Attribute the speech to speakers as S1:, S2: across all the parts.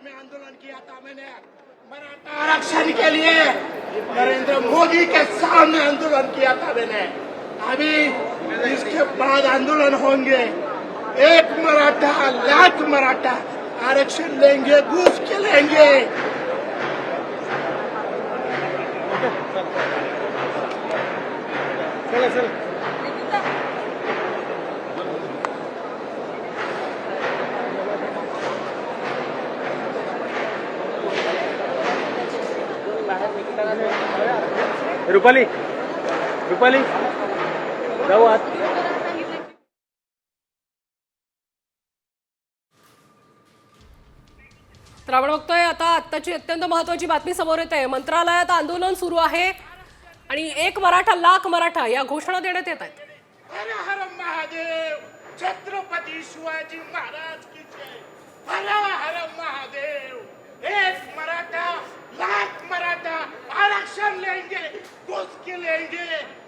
S1: में आंदोलन किया था मैंने मराठा आरक्षण के लिए। नरेंद्र मोदी के सामने आंदोलन किया था मैंने। अभी इसके बाद आंदोलन होंगे। एक मराठा लाख मराठा आरक्षण लेंगे, घूस के लेंगे।
S2: रुपाली रुपाली जाऊ आत.
S3: तर आपण बघतोय आता आत्ताची अत्यंत महत्त्वाची बातमी समोर येत आहे. मंत्रालयात आंदोलन सुरू आहे आणि एक मराठा लाख मराठा या घोषणा देण्यात येत आहेत.
S1: हर हर महादेव, छत्रपती शिवाजी महाराज की जय। हर हर महादेव, एक मराठा लाख मराठा आरक्षण लेंगे, घूस के लेंगे।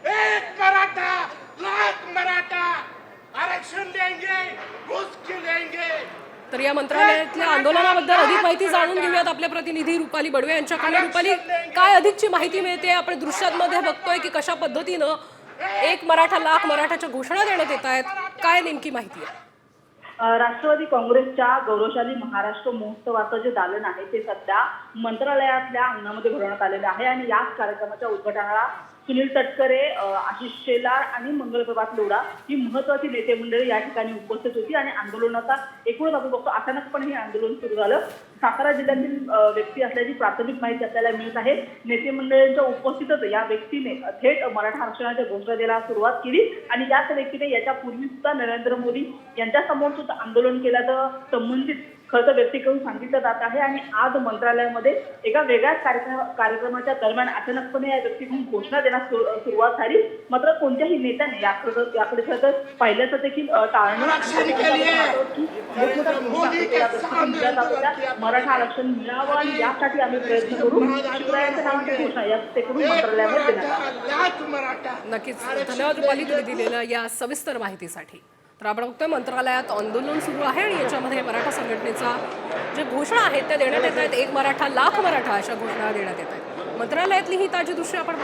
S1: एक मराठा लाख मराठा आरक्षण लेंगे, घूस के लेंगे।
S3: तर या मंत्रालयातल्या आंदोलनाबद्दल अधिक माहिती जाणून घेऊयात आपले प्रतिनिधी रुपाली बडवे यांच्याकडून. रुपाली, काय अधिकची माहिती मिळते? आपण दृश्यांमध्ये बघतोय की कशा पद्धतीनं एक मराठा लाख मराठाच्या घोषणा देण्यात येत आहेत. काय नेमकी माहिती आहे?
S4: राष्ट्रवादी काँग्रेसच्या गौरवशाली महाराष्ट्र महोत्सवाचं जे दालन आहे ते सध्या मंत्रालयातल्या अंगणामध्ये भरवण्यात आलेलं आहे आणि याच कार्यक्रमाच्या उद्घाटनाला सुनील तटकरे, आशिष शेलार आणि मंगलप्रभात लोढा ही महत्वाची नेते मंडळी या ठिकाणी उपस्थित होती आणि आंदोलनाचा एकूणच आपण बघतो अचानकपणे हे आंदोलन सुरू झालं. सातारा जिल्ह्यातील व्यक्ती असल्याची प्राथमिक माहिती आपल्याला मिळत आहे. नेते मंडळींच्या उपस्थितच या व्यक्तीने थेट मराठा आरक्षणाच्या घोषणा द्यायला सुरुवात केली आणि याच व्यक्तीने याच्यापूर्वी सुद्धा नरेंद्र मोदी यांच्या समोर सुद्धा आंदोलन केल्याचं संबंधित खरं व्यक्तीकडून सांगितलं जात आहे. आणि आज मंत्रालयामध्ये एका वेगळ्याच कार्यक्रमाच्या दरम्यान अचानकपणे या व्यक्तीकडून घोषणा देण्यास सुरुवात झाली. मात्र कोणत्याही नेत्याने याकडे खरं पाहिल्याचं देखील टाळणं. मराठा आरक्षण मिळावं आणि यासाठी आम्ही प्रयत्न करू. शिवरायांच्या नावाची घोषणा या व्यक्तीकडून मंत्रालयामध्ये देण्यात आली.
S3: नक्कीच धन्यवाद रुपाली, तुम्ही दिलेल्या या सविस्तर माहितीसाठी. तर आपण बघतोय मंत्रालयात आंदोलन सुरू आहे आणि याच्यामध्ये मराठा संघटनेचा जे घोषणा आहेत त्या देण्यात येत आहेत. एक मराठा लाख मराठा अशा घोषणा देण्यात येत आहेत. मंत्रालयातली ही ताजी दृश्य आपण